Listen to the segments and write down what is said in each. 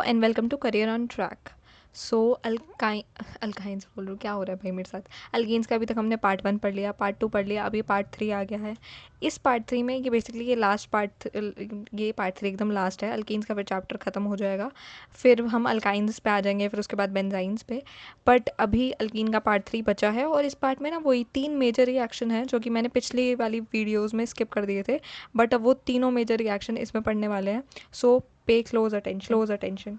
And welcome to career on track. So अल्काइंस बोल रही हूँ, क्या हो रहा है भाई मेरे साथ। अल्कीन्स का अभी तक हमने पार्ट 1 पढ़ लिया, पार्ट 2 पढ़ लिया, अभी पार्ट 3 आ गया है। इस पार्ट 3 में ये बेसिकली ये पार्ट 3 एकदम लास्ट है। अल्कीन्स का फिर चैप्टर ख़त्म हो जाएगा, फिर हम अल्काइंस पे आ जाएंगे, फिर उसके बाद बेंजाइंस पे। बट अभी अल्कीन का पार्ट 3 बचा है, और इस पार्ट में ना वही 3 मेजर रिएक्शन है जो कि मैंने पिछली वाली वीडियोज़ में स्किप कर दिए थे। बट अब वो तीनों मेजर रिएक्शन इसमें पढ़ने वाले हैं। सो पे क्लोज अटेंशन।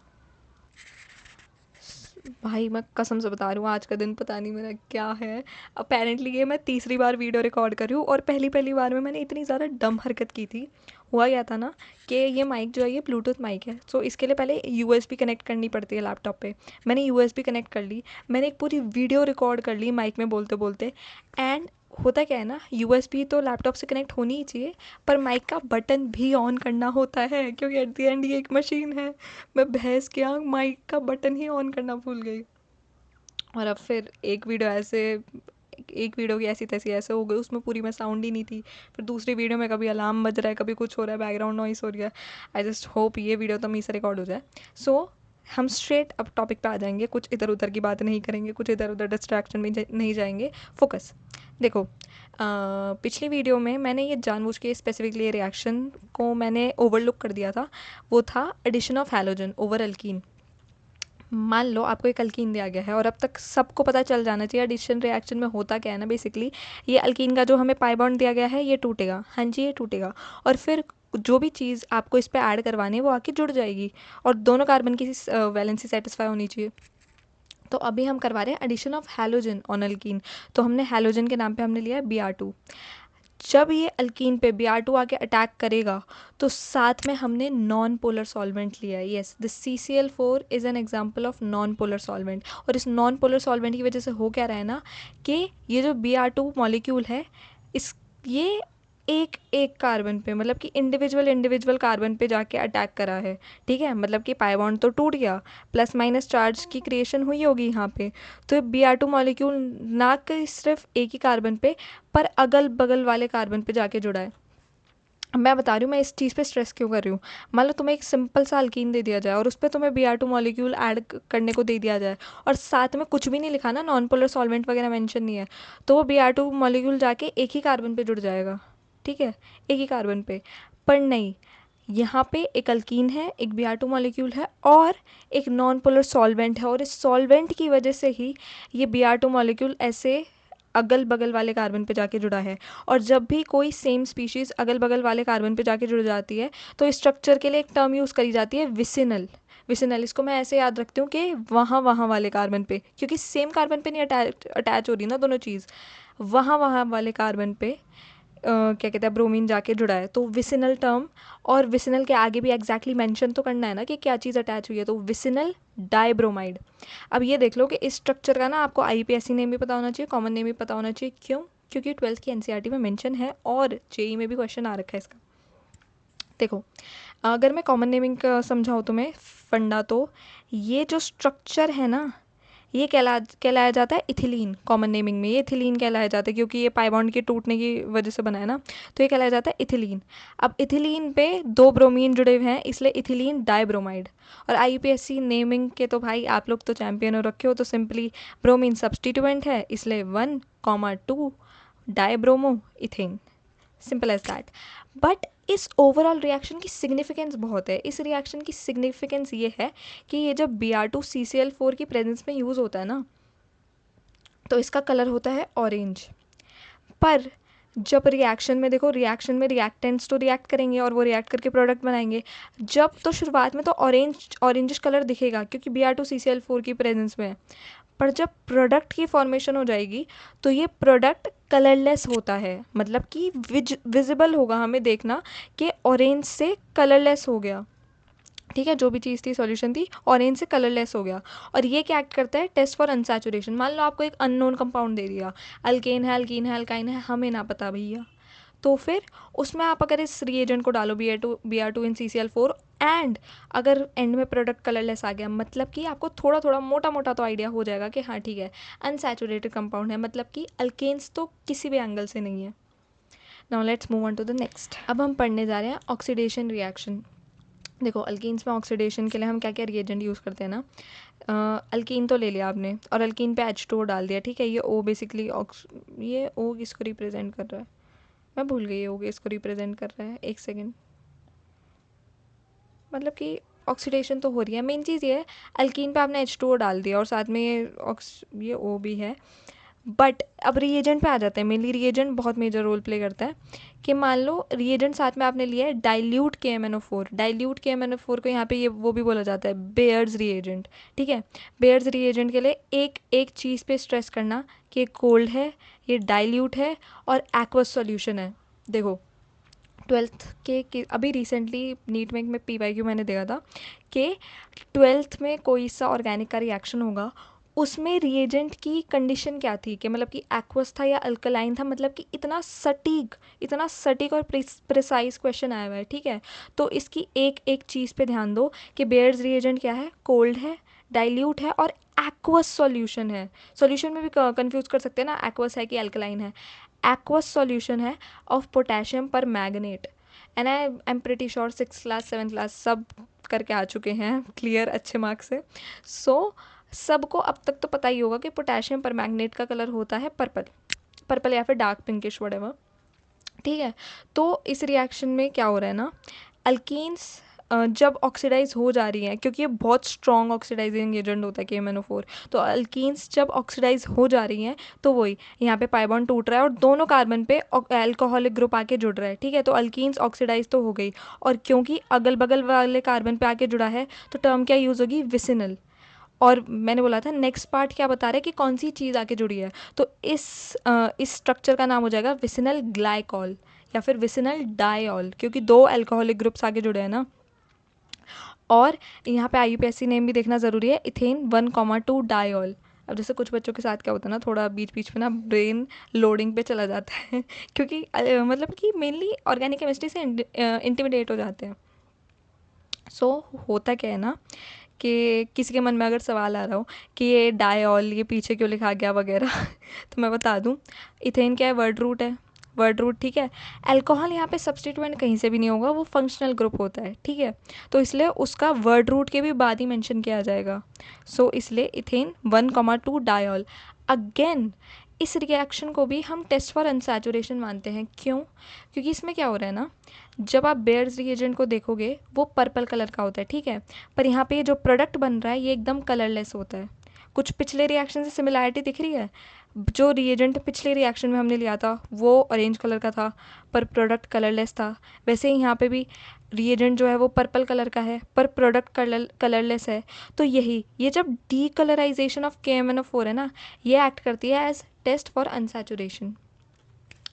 भाई मैं कसम से बता रही हूँ, आज का दिन पता नहीं मेरा क्या है। अपेरेंटली ये मैं तीसरी बार वीडियो रिकॉर्ड कर रही हूँ, और पहली पहली बार में मैंने इतनी ज़्यादा डम हरकत की थी। हुआ क्या था ना कि ये माइक जो है ये ब्लूटूथ माइक है। सो इसके लिए पहले यूएसबी कनेक्ट करनी पड़ती है लैपटॉप पे। मैंने यूएसबी कनेक्ट कर ली, मैंने एक पूरी वीडियो रिकॉर्ड कर ली माइक में बोलते बोलते। एंड होता क्या है ना, यूएसबी तो लैपटॉप से कनेक्ट होनी ही चाहिए, पर माइक का बटन भी ऑन करना होता है, क्योंकि एट द एंड ये एक मशीन है। मैं भैंस क्या माइक का बटन ही ऑन करना भूल गई। और अब फिर एक वीडियो की ऐसी तैसी ऐसे हो गई, उसमें पूरी में साउंड ही नहीं थी। फिर दूसरी वीडियो में कभी अलार्म बज रहा है, कभी कुछ हो रहा है, बैकग्राउंड नॉइस हो रही है। आई जस्ट होप ये वीडियो तो से रिकॉर्ड हो जाए। सो हम स्ट्रेट अब टॉपिक पे आ जाएंगे, कुछ इधर उधर की बात नहीं करेंगे, कुछ इधर उधर डिस्ट्रैक्शन में नहीं जाएंगे। फोकस। देखो, पिछली वीडियो में मैंने ये जानबूझ के स्पेसिफिकली रिएक्शन को मैंने ओवरलुक कर दिया था। वो था addition of halogen over alkene. मान लो आपको एक अल्कीन दिया गया है, और अब तक सबको पता चल जाना चाहिए एडिशन रिएक्शन में होता क्या है ना। बेसिकली ये अल्कीन का जो हमें पाई बॉन्ड दिया गया है ये टूटेगा, हाँ जी ये टूटेगा, और फिर जो भी चीज़ आपको इस पर ऐड करवानी है वो आके जुड़ जाएगी, और दोनों कार्बन की वैलेंसी सेटिस्फाई होनी चाहिए। तो अभी हम करवा रहे हैं addition of halogen on alkene. तो हमने हैलोजन के नाम पे हमने लिया है Br2। जब ये अल्कीन पे Br2 आके अटैक करेगा, तो साथ में हमने नॉन पोलर सॉल्वेंट लिया है। Yes, the CCl4 is an example of non polar solvent. और इस नॉन पोलर सॉल्वेंट की वजह से हो क्या रहा है ना, कि ये जो Br2 मॉलिक्यूल है, इस ये एक एक कार्बन पे, मतलब कि इंडिविजुअल कार्बन पे जाके अटैक करा है। ठीक है, मतलब कि पाई बॉन्ड तो टूट गया, प्लस माइनस चार्ज की क्रिएशन हुई होगी यहाँ पे। तो Br2 मॉलिक्यूल ना कि सिर्फ एक ही कार्बन पे, पर अगल बगल वाले कार्बन पे जाके जुड़ा है। मैं बता रही हूँ मैं इस चीज़ पे स्ट्रेस क्यों कर रही हूँ। मान लो तुम्हें एक सिंपल सा अल्कीन दे दिया जाए, और उस पर तुम्हें Br2 मॉलिक्यूल ऐड करने को दे दिया जाए, और साथ में कुछ भी नहीं लिखा ना, नॉन पोलर सॉल्वेंट वगैरह मेंशन नहीं है, तो वो Br2 मॉलिक्यूल जाके एक ही कार्बन पे जुड़ जाएगा। ठीक है, एक ही कार्बन पे। पर नहीं, यहाँ पे एक अल्कीन है, एक Br2 मॉलिक्यूल है, और एक नॉन पोलर सॉल्वेंट है, और इस सॉल्वेंट की वजह से ही ये Br2 मॉलिक्यूल ऐसे अगल बगल वाले कार्बन पे जाके जुड़ा है। और जब भी कोई सेम स्पीशीज़ अगल बगल वाले कार्बन पे जाके जुड़ जाती है, तो इस स्ट्रक्चर के लिए एक टर्म यूज़ करी जाती है, विसिनल। विसिनल, इसको मैं ऐसे याद रखती हूँ कि वहाँ वहाँ वाले कार्बन पे, क्योंकि सेम कार्बन पे नहीं अटैच हो रही ना दोनों चीज़, वहाँ वहाँ वाले कार्बन पे क्या कहते हैं, ब्रोमीन जाके जुड़ा है, तो विसिनल टर्म। और विसिनल के आगे भी एग्जैक्टली मेंशन तो करना है ना कि क्या चीज़ अटैच हुई है, तो विसिनल डाइब्रोमाइड। अब ये देख लो कि इस स्ट्रक्चर का ना आपको आईपीएससी नेम भी पता होना चाहिए, कॉमन नेम भी पता होना चाहिए। क्यों? क्योंकि 12th की एनसीईआरटी में मेंशन है, और जेई में भी क्वेश्चन आ रखा है इसका। देखो, अगर मैं कॉमन नेमिंग का समझाऊँ तुम्हें फंडा, तो ये जो स्ट्रक्चर है ना, ये कहलाया जाता है इथिलीन। कॉमन नेमिंग में ये इथिलीन कहलाया जाता है, क्योंकि ये पाई बॉन्ड के टूटने की वजह से बना है ना, तो ये कहलाया जाता है इथिलीन। अब इथिलीन पे 2 ब्रोमीन जुड़े हुए हैं, इसलिए इथिलीन डाइब्रोमाइड। और आईपीएससी नेमिंग के तो भाई आप लोग तो चैंपियन हो रखे हो, तो सिंपली ब्रोमीन सब्सटीट्यूएंट है, इसलिए 1,2 dibromo ethane. Simple as that. But इस ओवरऑल रिएक्शन की सिग्निफिकेंस बहुत है। इस रिएक्शन की सिग्निफिकेंस ये है कि ये जब Br2 CCl4 की प्रेजेंस में यूज़ होता है ना, तो इसका कलर होता है ऑरेंज। पर जब रिएक्शन में देखो, रिएक्शन में रिएक्टेंट्स तो रिएक्ट करेंगे, और वो रिएक्ट करके प्रोडक्ट बनाएंगे। जब तो शुरुआत में तो ऑरेंजिश कलर दिखेगा, क्योंकि Br2 CCl4 की प्रेजेंस में है। पर जब प्रोडक्ट की फॉर्मेशन हो जाएगी, तो ये प्रोडक्ट कलरलेस होता है, मतलब कि विजिबल होगा हमें देखना कि ऑरेंज से कलरलेस हो गया। ठीक है, जो भी चीज़ थी, सॉल्यूशन थी, ऑरेंज से कलरलेस हो गया। और ये क्या एक्ट करता है, टेस्ट फॉर अनसैचुरेशन। मान लो आपको एक अननोन कंपाउंड दे दिया, अल्केन है, अल्कीन है, अल्काइन है, हमें ना पता भैया, तो फिर उसमें आप अगर इस रिएजेंट को डालो Br2 इन CCl4, एंड अगर एंड में प्रोडक्ट कलरलेस आ गया, मतलब कि आपको थोड़ा थोड़ा मोटा मोटा तो आइडिया हो जाएगा कि हाँ ठीक है, अनसैचुरेटेड कंपाउंड है, मतलब कि अल्केन्स तो किसी भी एंगल से नहीं है। Now let's move on to the next. अब हम पढ़ने जा रहे हैं ऑक्सीडेशन रिएक्शन। देखो अल्कीन्स में ऑक्सीडेशन के लिए हम क्या क्या रिएजेंट यूज़ करते हैं ना, अल्कीन तो ले लिया आपने और अल्कीन पे H2O डाल दिया, ठीक है। ये O बेसिकली ये O किसको रिप्रेजेंट कर रहा है, मैं भूल गई, O किसको रिप्रेजेंट कर रहा है, एक सेकेंड। मतलब कि ऑक्सीडेशन तो हो रही है, मेन चीज़ ये है अल्कीन पे आपने H2O डाल दिया और साथ में ये O भी है। बट अब रिएजेंट पे आ जाते हैं, मेनली रिएजेंट बहुत मेजर रोल प्ले करता है। कि मान लो रिएजेंट साथ में आपने लिया है डाइल्यूट KMnO4, डाइल्यूट KMnO4 को यहाँ पे ये वो भी बोला जाता है बेयर्स रिएजेंट, ठीक है। बेयर्स रिएजेंट के लिए एक एक चीज़ पे स्ट्रेस करना कि ये कोल्ड है, ये डाइल्यूट है और एक्वस सॉल्यूशन है। देखो 12th के अभी रिसेंटली नीट में PYQ मैंने देखा था कि 12th में कोई सा ऑर्गेनिक का रिएक्शन होगा, उसमें रिएजेंट की कंडीशन क्या थी कि मतलब कि एक्वस था या अल्कलाइन था, मतलब कि इतना सटीक और प्रिसाइज क्वेश्चन आया हुआ है, ठीक है। तो इसकी एक एक चीज़ पे ध्यान दो कि बेयर्स रिएजेंट क्या है, कोल्ड है, डाइल्यूट है और एक्वस सॉल्यूशन है। सॉल्यूशन में भी कंफ्यूज कर सकते हैं ना, एक्वस है कि अल्कलाइन है। एक्वस सॉल्यूशन है ऑफ पोटेशियम पर magnet. And I am pretty sure 6th class 7th class सब करके आ चुके हैं क्लियर अच्छे मार्क्स से। सो सबको अब तक तो पता ही होगा कि पोटेशियम पर मैग्नेट का कलर होता है पर्पल, पर्पल या फिर डार्क पिंकिश वटेवर, ठीक है। तो इस रिएक्शन में क्या हो रहा है ना, अल्कीन्स जब ऑक्सीडाइज हो जा रही हैं, क्योंकि ये बहुत स्ट्रॉन्ग ऑक्सीडाइजिंग एजेंट होता है KMnO4, तो अल्कीन्स जब ऑक्सीडाइज हो जा रही हैं तो वही यहाँ पे पाई बॉन्ड टूट रहा है और दोनों कार्बन पे अल्कोहलिक ग्रुप आके जुड़ रहा है, ठीक है। तो अल्कीन्स ऑक्सीडाइज तो हो गई, और क्योंकि अगल बगल वाले कार्बन पे आके जुड़ा है तो टर्म क्या यूज़ होगी, विसिनल। और मैंने बोला था नेक्स्ट पार्ट क्या बता रहा है कि कौन सी चीज़ आके जुड़ी है, तो इस स्ट्रक्चर का नाम हो जाएगा विसिनल ग्लाइकॉल या फिर विसिनल डाइऑल, क्योंकि दो अल्कोहलिक ग्रुप्स आगे जुड़े हैं ना। और यहाँ पे IUPAC नेम भी देखना ज़रूरी है, इथेन 1,2 डाइऑल। अब जैसे कुछ बच्चों के साथ क्या होता है ना, थोड़ा बीच बीच में ना ब्रेन लोडिंग पे चला जाता है क्योंकि मतलब कि मेनली ऑर्गेनिक केमिस्ट्री से इंटिमिडेट हो जाते हैं। सो होता क्या है ना कि किसी के मन में अगर सवाल आ रहा हो कि ये डायॉल ये पीछे क्यों लिखा गया वगैरह तो मैं बता दूं, इथेन क्या है, वर्ड रूट है, वर्ड रूट, ठीक है। अल्कोहल यहाँ पे सब्स्टिट्यूएंट कहीं से भी नहीं होगा, वो फंक्शनल ग्रुप होता है, ठीक है। तो इसलिए उसका वर्ड रूट के भी बाद ही मेंशन किया जाएगा। सो इसलिए इथेन 1,2 डायॉल। अगेन इस रिएक्शन को भी हम टेस्ट फॉर अनसैचुरेशन मानते हैं, क्यों, क्योंकि इसमें क्या हो रहा है ना, जब आप बेयर्स रिएजेंट को देखोगे वो पर्पल कलर का होता है, ठीक है। पर यहाँ पे जो प्रोडक्ट बन रहा है ये एकदम कलरलेस होता है। कुछ पिछले रिएक्शन से सिमिलैरिटी दिख रही है, जो रिएजेंट पिछले रिएक्शन में हमने लिया था वो ऑरेंज कलर का था पर प्रोडक्ट कलरलेस था, वैसे ही यहाँ पे भी रिएजेंट जो है वो पर्पल कलर का है पर प्रोडक्ट कलरलेस है। तो ये जब डीकलराइजेशन ऑफ KMnO4 है ना, ये एक्ट करती है एज टेस्ट फॉर अनसैचुरेशन।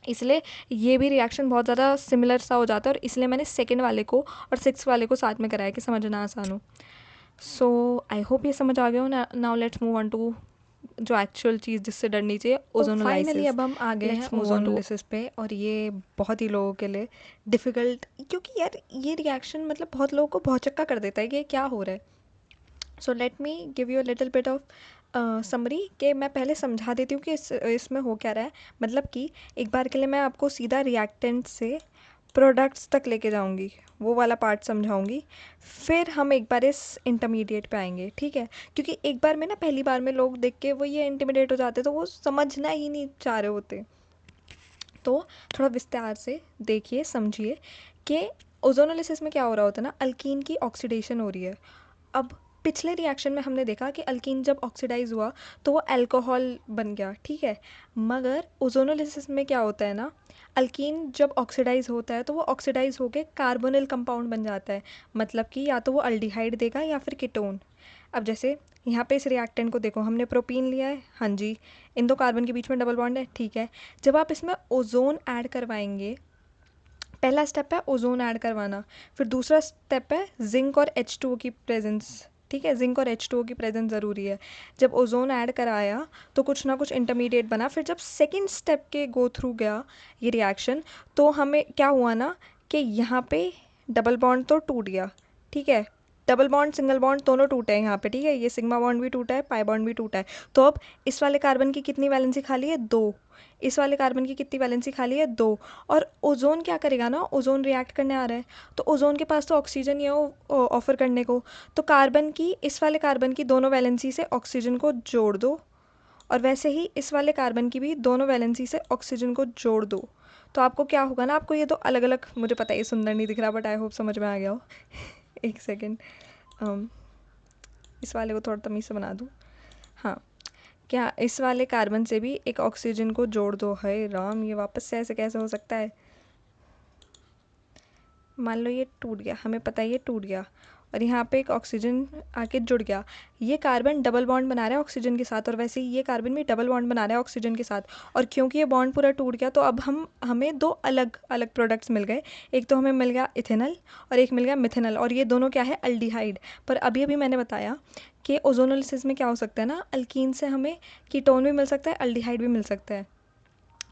इसलिए ये भी रिएक्शन बहुत ज़्यादा सिमिलर सा हो जाता है, और इसलिए मैंने सेकंड वाले को और 6th वाले को साथ में कराया कि समझना आसान हो। सो आई होप ये समझ आ गया हो ना। Now let's move on to जो एक्चुअल चीज़ जिससे डरनी चाहिए, ओजोनोलाइसिस। फाइनली अब हम आ गए हैं ओजोनोलाइसिस पे, और ये बहुत ही लोगों के लिए डिफ़िकल्ट, क्योंकि यार ये रिएक्शन मतलब बहुत लोगों को भौचक्का कर देता है कि ये क्या हो रहा है। So let me give you a little bit of summary कि मैं पहले समझा देती हूँ कि इसमें हो क्या रहा है। मतलब कि एक बार के लिए मैं आपको सीधा रिएक्टेंट से प्रोडक्ट्स तक लेके जाऊंगी, वो वाला पार्ट समझाऊंगी, फिर हम एक बार इस इंटरमीडिएट पे आएंगे, ठीक है। क्योंकि एक बार में ना पहली बार में लोग देख के वो ये इंटिमिडेट हो जाते, तो वो समझना ही नहीं चाह रहे होते। तो थोड़ा विस्तार से देखिए समझिए कि ओजोनोलिसिस में क्या हो रहा होता है ना, अल्कीन की ऑक्सीडेशन हो रही है। अब पिछले रिएक्शन में हमने देखा कि अल्कीन जब ऑक्सीडाइज हुआ तो वो अल्कोहल बन गया, ठीक है। मगर ओजोनोलिसिस में क्या होता है ना, अल्कीन जब ऑक्सीडाइज होता है तो वो ऑक्सीडाइज होकर कार्बोनिल कंपाउंड बन जाता है। मतलब कि या तो वो अल्डिहाइड देगा या फिर कीटोन। अब जैसे यहाँ पे इस रिएक्टेंट को देखो, हमने प्रोपीन लिया है, हाँ जी, इन दो कार्बन के बीच में डबल बॉन्ड है, ठीक है। जब आप इसमें ओजोन ऐड करवाएंगे, पहला स्टेप है ओजोन ऐड करवाना, फिर दूसरा स्टेप है जिंक और H2O की प्रेजेंस, ठीक है। जिंक और H2O की प्रेजेंस ज़रूरी है। जब ओजोन ऐड कराया तो कुछ ना कुछ इंटरमीडिएट बना, फिर जब सेकंड स्टेप के गो थ्रू गया ये रिएक्शन, तो हमें क्या हुआ ना कि यहाँ पे डबल बॉन्ड तो टूट गया, ठीक है, डबल बॉन्ड सिंगल बॉन्ड दोनों टूटे हैं यहाँ पे, ठीक है, ये सिग्मा बॉन्ड भी टूटा है, पाई बॉन्ड भी टूटा है। तो अब इस वाले कार्बन की कितनी वैलेंसी खाली है? 2। इस वाले कार्बन की कितनी वैलेंसी खाली है? 2। और ओजोन क्या करेगा ना, ओजोन रिएक्ट करने आ रहा है, तो ओजोन के पास तो ऑक्सीजन ही है ऑफर करने को। तो कार्बन की, इस वाले कार्बन की दोनों वैलेंसी से ऑक्सीजन को जोड़ दो, और वैसे ही इस वाले कार्बन की भी दोनों वैलेंसी से ऑक्सीजन को जोड़ दो। तो आपको क्या होगा ना, आपको ये दो अलग अलग, मुझे पता है ये सुंदर नहीं दिख रहा, बट आई होप समझ में आ गया हो। एक सेकेंड, इस वाले को थोड़ा तमीज़ से बना दूँ। हाँ, क्या इस वाले कार्बन से भी एक ऑक्सीजन को जोड़ दो। है राम, ये वापस से ऐसे कैसे हो सकता है? मान लो ये टूट गया, हमें पता है ये टूट गया, और यहाँ पे एक ऑक्सीजन आके जुड़ गया। ये कार्बन डबल बॉन्ड बना रहा है ऑक्सीजन के साथ, और वैसे ही ये कार्बन भी डबल बॉन्ड बना रहा है ऑक्सीजन के साथ। और क्योंकि ये बॉन्ड पूरा टूट गया, तो अब हमें दो अलग अलग प्रोडक्ट्स मिल गए। एक तो हमें मिल गया इथेनॉल और एक मिल गया मिथेनॉल, और ये दोनों क्या है? अल्डिहाइड। पर अभी अभी मैंने बताया कि ओजोनोलिसिस में क्या हो सकता है ना, अल्कीन से हमें कीटोन भी मिल सकता है, अल्डिहाइड भी मिल सकता है।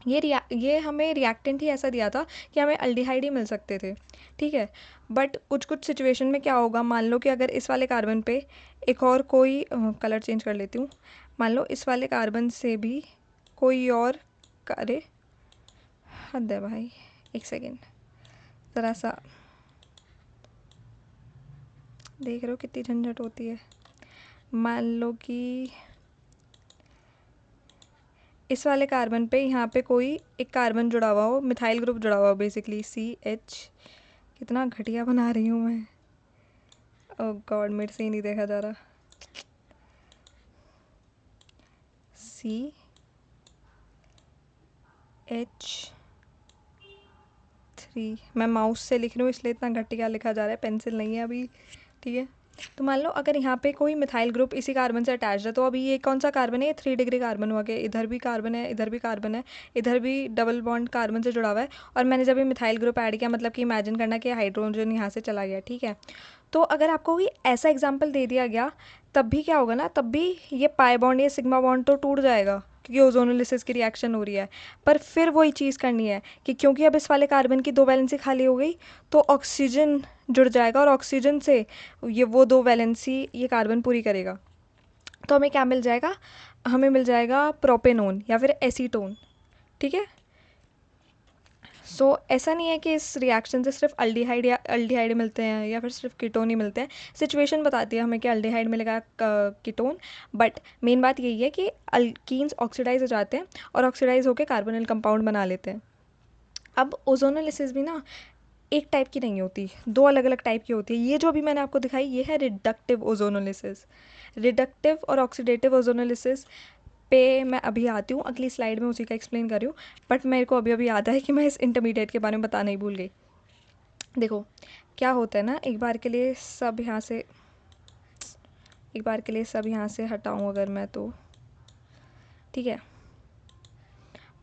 ये हमें रिएक्टेंट ही ऐसा दिया था कि हमें अल्डिहाइड ही मिल सकते थे, ठीक है। बट कुछ कुछ सिचुएशन में क्या होगा, मान लो कि अगर इस वाले कार्बन पे एक और कोई, कलर चेंज कर लेती हूँ, मान लो इस वाले कार्बन से भी कोई और, अरे हद है भाई, एक सेकेंड, ज़रा सा देख रहे हो कितनी झंझट होती है। मान लो कि इस वाले कार्बन पे यहाँ पे कोई एक कार्बन जुड़ा हुआ हो, मिथाइल ग्रुप जुड़ा हुआ हो, बेसिकली CH। कितना घटिया बना रही हूँ मैं, ओह गॉड, मेरे से ही नहीं देखा जा रहा। CH3। मैं माउस से लिख रही हूँ इसलिए इतना घटिया लिखा जा रहा है, पेंसिल नहीं है अभी, ठीक है। तो मान लो अगर यहाँ पे कोई मिथाइल ग्रुप इसी कार्बन से अटैच है, तो अभी ये कौन सा कार्बन है? ये 3 डिग्री कार्बन हुआ, कि इधर भी कार्बन है, इधर भी कार्बन है, इधर भी डबल बॉन्ड कार्बन से जुड़ा हुआ है। और मैंने जब ये मिथाइल ग्रुप ऐड किया, मतलब कि इमेजिन करना कि हाइड्रोजन यहाँ से चला गया, ठीक है। तो अगर आपको कोई ऐसा एग्जाम्पल दे दिया गया, तब भी क्या होगा ना, तब भी ये पाई बॉन्ड, ये सिग्मा बॉन्ड तो टूट जाएगा, क्योंकि ओजोनोलिसिस की रिएक्शन हो रही है। पर फिर वही चीज़ करनी है कि क्योंकि अब इस वाले कार्बन की 2 वैलेंसी खाली हो गई, तो ऑक्सीजन जुड़ जाएगा, और ऑक्सीजन से ये वो 2 वैलेंसी ये कार्बन पूरी करेगा। तो हमें क्या मिल जाएगा? हमें मिल जाएगा प्रोपेनोन या फिर एसीटोन, ठीक है। सो ऐसा नहीं है कि इस रिएक्शन से सिर्फ अल्डिहाइड या अल्डिहाइड मिलते हैं या फिर सिर्फ कीटोन ही मिलते हैं। सिचुएशन बताती है हमें कि अल्डिहाइड मिलेगा, कीटोन। बट मेन बात यही है कि अल्कीन्स ऑक्सीडाइज हो जाते हैं, और ऑक्सीडाइज होकर कार्बोनिल कंपाउंड बना लेते हैं। अब ओजोनोलिसिस भी ना एक टाइप की नहीं होती, 2 अलग अलग टाइप की होती है। ये जो अभी मैंने आपको दिखाई, ये है रिडक्टिव ओजोनोलिसिस। रिडक्टिव और ऑक्सीडेटिव ओजोनोलिसिस पे मैं अभी आती हूँ, अगली स्लाइड में उसी का एक्सप्लेन कर रही हूँ। बट मेरे को अभी अभी याद है कि मैं इस इंटरमीडिएट के बारे में बताना ही भूल गई। देखो क्या होता है ना, एक बार के लिए सब यहाँ से हटाऊँ अगर मैं, तो ठीक है,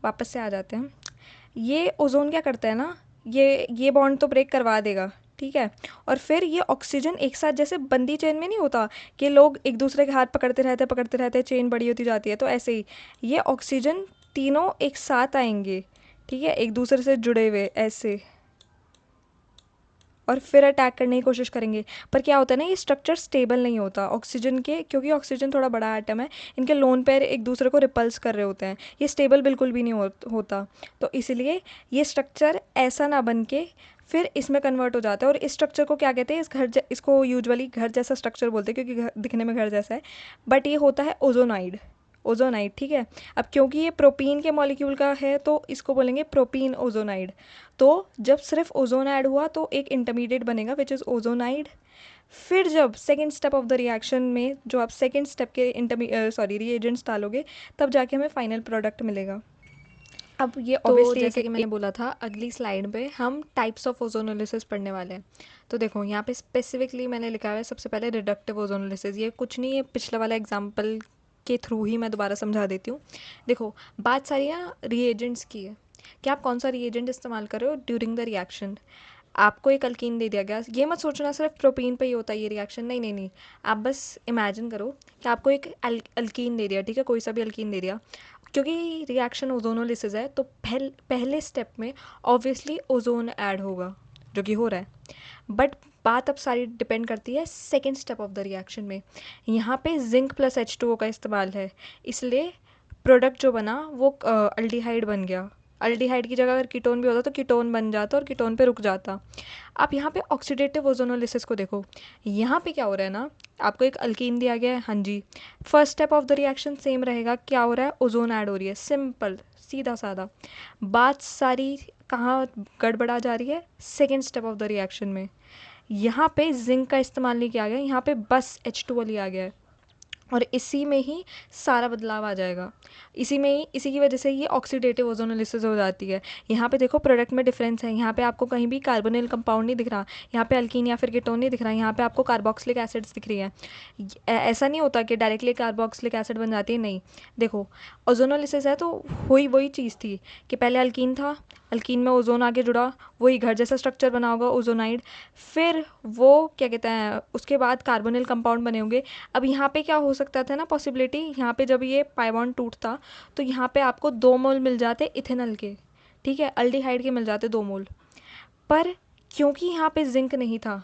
वापस से आ जाते हैं। ये ओजोन क्या करता है ना, ये बॉन्ड तो ब्रेक करवा देगा, ठीक है। और फिर ये ऑक्सीजन एक साथ, जैसे बंदी चेन में नहीं होता कि लोग एक दूसरे के हाथ पकड़ते रहते, चेन बड़ी होती जाती है, तो ऐसे ही ये ऑक्सीजन तीनों एक साथ आएंगे, ठीक है, एक दूसरे से जुड़े हुए ऐसे, और फिर अटैक करने की कोशिश करेंगे। पर क्या होता है ना, ये स्ट्रक्चर स्टेबल नहीं होता ऑक्सीजन के, क्योंकि ऑक्सीजन थोड़ा बड़ा एटम है, इनके लोन पेयर एक दूसरे को रिपल्स कर रहे होते हैं, ये स्टेबल बिल्कुल भी नहीं होता। तो इसलिए ये स्ट्रक्चर ऐसा ना बन के फिर इसमें कन्वर्ट हो जाता है। और इस स्ट्रक्चर को क्या कहते हैं, इसको यूजुअली घर जैसा स्ट्रक्चर बोलते हैं, क्योंकि दिखने में घर जैसा है, बट ये होता है ओजोनाइड। ओजोनाइड, ठीक है। अब क्योंकि ये प्रोपीन के मॉलिक्यूल का है, तो इसको बोलेंगे प्रोपीन ओजोनाइड। तो जब सिर्फ ओजोन ऐड हुआ, तो एक इंटरमीडिएट बनेगा विच इज़ ओजोनाइड। फिर जब second step of the reaction में, जो आप सेकेंड स्टेप के रिएजेंट्स डालोगे, तब जाके हमें फाइनल प्रोडक्ट मिलेगा। अब ये तो ऑब्वियसली जैसे कि मैंने बोला था, अगली स्लाइड पे हम टाइप्स ऑफ ओजोनोलिसिस पढ़ने वाले हैं। तो देखो यहाँ पे स्पेसिफिकली मैंने लिखा है सबसे पहले रिडक्टिव ओजोनोलिसिस। ये कुछ नहीं है, पिछला वाला एग्जांपल के थ्रू ही मैं दोबारा समझा देती हूँ। देखो बात सारी ना रिएजेंट्स की है कि आप कौन सा रिएजेंट इस्तेमाल कर रहे हो ड्यूरिंग द रिएक्शन। आपको एक अल्कीन दे दिया गया, ये मत सोचना सिर्फ प्रोपीन पे ही होता है ये रिएक्शन, नहीं नहीं नहीं। आप बस इमेजिन करो कि आपको एक अल्कीन दे दिया, ठीक है, कोई सा भी अल्कीन दे दिया। क्योंकि रिएक्शन ओजोनोलिसिस है, तो पहले स्टेप में ऑब्वियसली ओजोन ऐड होगा, जो कि हो रहा है। बट बात अब सारी डिपेंड करती है second step of the reaction में। यहाँ पे जिंक प्लस H2O का इस्तेमाल है, इसलिए प्रोडक्ट जो बना वो अल्डिहाइड बन गया। अल्डिहाइड की जगह अगर कीटोन भी होता तो कीटोन बन जाता और कीटोन पे रुक जाता। आप यहाँ पे ऑक्सीडेटिव ओजोनोलिसिस को देखो, यहाँ पे क्या हो रहा है ना, आपको एक अल्कीन दिया गया है, हाँ जी, first step of the reaction same रहेगा, क्या हो रहा है, ओजोन ऐड हो रही है, सिंपल सीधा साधा। बात सारी कहाँ गड़बड़ा जा रही है, second step of the reaction में। यहाँ पे जिंक का इस्तेमाल नहीं किया गया, यहाँ पे बस H2O लिया गया है और इसी में ही सारा बदलाव आ जाएगा। इसी में ही, इसी की वजह से ये ऑक्सीडेटिव ओजोनोलिसिस हो जाती है। यहाँ पे देखो प्रोडक्ट में डिफरेंस है, यहाँ पे आपको कहीं भी कार्बोनिल कंपाउंड नहीं दिख रहा, यहाँ पे अल्कीन या फिर कीटोन नहीं दिख रहा, यहाँ पे आपको कार्बोक्सिलिक एसिड्स दिख रही है। ऐसा नहीं होता कि डायरेक्टली कार्बोक्सिलिक एसिड बन जाती है, नहीं। देखो ओजोनोलिसिस है तो हुई वही चीज़ थी कि पहले अल्कीन था, अल्कीन में ओजोन आगे जुड़ा, वही घर जैसा स्ट्रक्चर बना होगा ओजोनाइड, फिर वो क्या कहते हैं उसके बाद कार्बोनिल कंपाउंड बने होंगे। अब यहाँ पे क्या हो सकता था ना पॉसिबिलिटी, यहाँ पे जब ये पाई बॉन्ड टूटता तो यहाँ पे आपको 2 मोल मिल जाते इथेनॉल के, ठीक है, अल्डिहाइड के मिल जाते 2 मोल। पर क्योंकि यहाँ पे जिंक नहीं था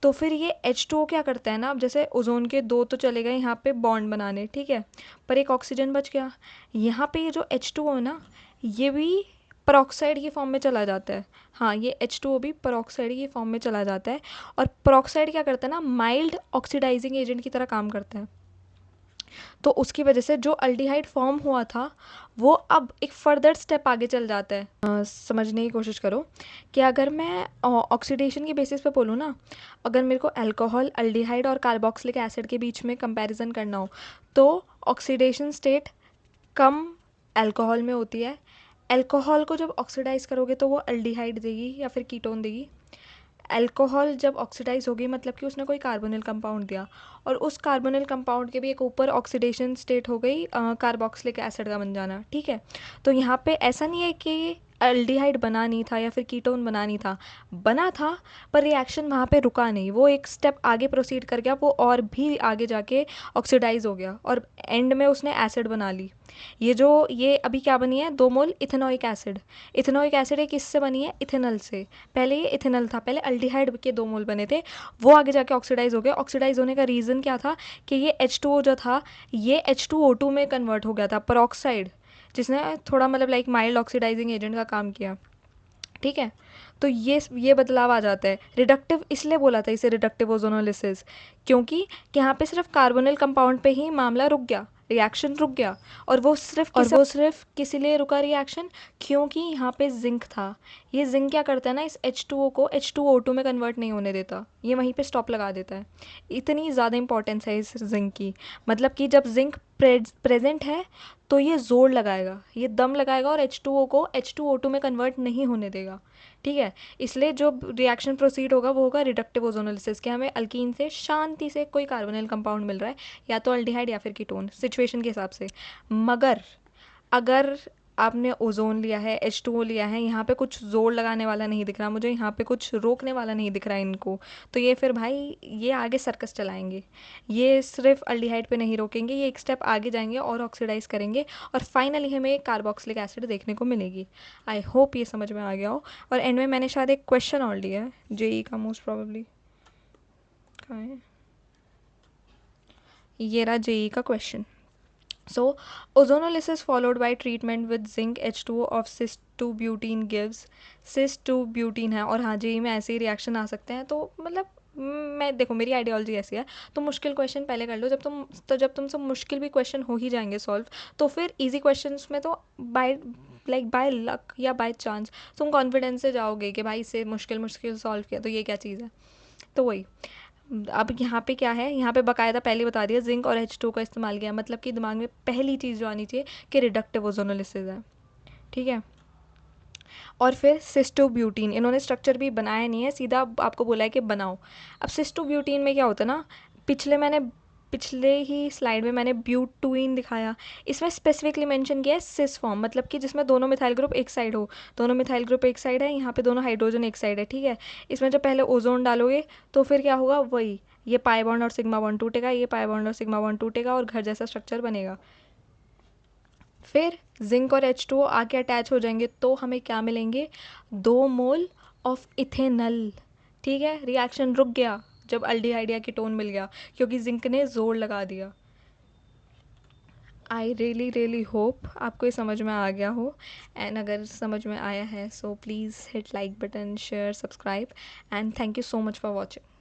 तो फिर ये H2O क्या करता है ना, अब जैसे ओजोन के 2 तो चले गए यहाँ पे बॉन्ड बनाने, ठीक है, पर एक ऑक्सीजन बच गया। यहाँ पे ये जो H2O है ना, ये भी पेरोक्साइड की फॉर्म में चला जाता है। हाँ, ये H2O भी पेरोक्साइड की फॉर्म में चला जाता है और पेरोक्साइड क्या करता है ना, माइल्ड ऑक्सीडाइजिंग एजेंट की तरह काम करता है। तो उसकी वजह से जो अल्डिहाइड फॉर्म हुआ था वो अब एक फर्दर स्टेप आगे चल जाता है। समझने की कोशिश करो कि अगर मैं ऑक्सीडेशन के बेसिस पे बोलूँ ना, अगर मेरे को अल्कोहल, अल्डिहाइड और कार्बोक्सिलिक एसिड के बीच में कंपैरिजन करना हो तो ऑक्सीडेशन स्टेट कम अल्कोहल में होती है। अल्कोहल को जब ऑक्सीडाइज करोगे तो वो अल्डिहाइड देगी या फिर कीटोन देगी। अल्कोहल जब ऑक्सीडाइज होगी मतलब कि उसने कोई कार्बोनिल कंपाउंड दिया और उस कार्बोनिल कंपाउंड के भी एक ऊपर ऑक्सीडेशन स्टेट हो गई कार्बोक्सिलिक एसिड का बन जाना, ठीक है। तो यहाँ पे ऐसा नहीं है कि अल्डिहाइड बना नहीं था या फिर कीटोन बना नहीं था, बना था, पर रिएक्शन वहाँ पे रुका नहीं, वो एक स्टेप आगे प्रोसीड कर गया, वो और भी आगे जाके ऑक्सीडाइज हो गया और एंड में उसने एसिड बना ली। ये अभी क्या बनी है, 2 मोल इथेनोइक एसिड। इथेनोइक एसिड एक किससे बनी है, इथेनॉल से। पहले ये इथेनॉल था, पहले अल्डिहाइड के 2 मोल बने थे, वो आगे जाके ऑक्सीडाइज हो गया। ऑक्सीडाइज होने का रीज़न क्या था कि ये H2O जो था ये H2O2 में कन्वर्ट हो गया था, पेरोक्साइड, जिसने थोड़ा मतलब लाइक माइल्ड ऑक्सीडाइजिंग एजेंट का काम किया, ठीक है। तो ये बदलाव आ जाता है। रिडक्टिव इसलिए बोला था इसे रिडक्टिव ओजोनोलिसिस, क्योंकि यहाँ पे सिर्फ कार्बोनिल कंपाउंड पे ही मामला रुक गया, रिएक्शन रुक गया। और वो सिर्फ किस लिए रुका रिएक्शन, क्योंकि यहाँ पे जिंक था। ये जिंक क्या करता है ना, इस H2O को H2O2 में कन्वर्ट नहीं होने देता, ये वहीं पे स्टॉप लगा देता है। इतनी ज़्यादा इंपॉर्टेंस है इस जिंक की। मतलब कि जब जिंक प्रेजेंट है तो ये जोर लगाएगा, ये दम लगाएगा और H2O को H2O2 में कन्वर्ट नहीं होने देगा, ठीक है। इसलिए जो रिएक्शन प्रोसीड होगा वो होगा रिडक्टिव ओजोनोलिसिस, कि हमें अल्कीन से शांति से कोई कार्बोनिल कंपाउंड मिल रहा है, या तो अल्डिहाइड या फिर कीटोन, सिचुएशन के हिसाब से। मगर अगर आपने ओजोन लिया है, H2O लिया है, यहाँ पे कुछ जोर लगाने वाला नहीं दिख रहा मुझे, यहाँ पे कुछ रोकने वाला नहीं दिख रहा इनको, तो ये फिर भाई ये आगे सर्कस चलाएंगे। ये सिर्फ अल्डिहाइड पे नहीं रोकेंगे, ये एक स्टेप आगे जाएंगे और ऑक्सीडाइज करेंगे और फाइनली हमें कार्बोक्सिलिक एसिड देखने को मिलेगी। आई होप ये समझ में आ गया हो। और एंड में मैंने शायद एक क्वेश्चन और लिया है जेई का, मोस्ट प्रॉबेबली कहाँ है, ये रहा जेई का question. So, ozonolysis followed by treatment with zinc H2O of cis-2-butene gives cis-2-butene है। और हाँ, जेई में ऐसे ही रिएक्शन आ सकते हैं, तो मतलब मैं देखो मेरी आइडियोलॉजी ऐसी है, तो मुश्किल क्वेश्चन पहले कर लो, जब तुमसे मुश्किल भी क्वेश्चन हो ही जाएंगे सॉल्व, तो फिर इजी क्वेश्चंस में तो बाय लक या बाय चांस तुम कॉन्फिडेंस से जाओगे कि भाई इससे मुश्किल मुश्किल सॉल्व किया तो ये क्या चीज़ है। तो वही, अब यहाँ पे क्या है, यहाँ पे बाकायदा पहले बता दिया जिंक और H2 का इस्तेमाल किया, मतलब कि दिमाग में पहली चीज़ जो आनी चाहिए कि रिडक्टिव ओजोनोलिसिस है, ठीक है। और फिर सिस्टोब्यूटीन, इन्होंने स्ट्रक्चर भी बनाया नहीं है, सीधा आपको बोला है कि बनाओ। अब सिस्टोब्यूटीन में क्या होता है ना, पिछले ही स्लाइड में मैंने ब्यूटुइन दिखाया, इसमें स्पेसिफिकली मेंशन किया है सिस फॉर्म, मतलब कि जिसमें दोनों मिथाइल ग्रुप एक साइड हो। दोनों मिथाइल ग्रुप एक साइड है, यहाँ पे दोनों हाइड्रोजन एक साइड है, ठीक है। इसमें जब पहले ओजोन डालोगे तो फिर क्या होगा, वही ये पाई बॉन्ड और सिग्मा बॉन्ड टूटेगा, ये पाई बॉन्ड और सिग्मा बॉन्ड टूटेगा और घर जैसा स्ट्रक्चर बनेगा। फिर जिंक और H2O आके अटैच हो जाएंगे तो हमें क्या मिलेंगे, 2 मोल ऑफ इथेनल, ठीक है, रिएक्शन रुक गया जब अल्डिहाइड या कीटोन मिल गया, क्योंकि जिंक ने जोर लगा दिया। आई रियली रियली होप आपको ये समझ में आ गया हो, एंड अगर समझ में आया है so please hit like button, share, subscribe, and thank you so much for watching.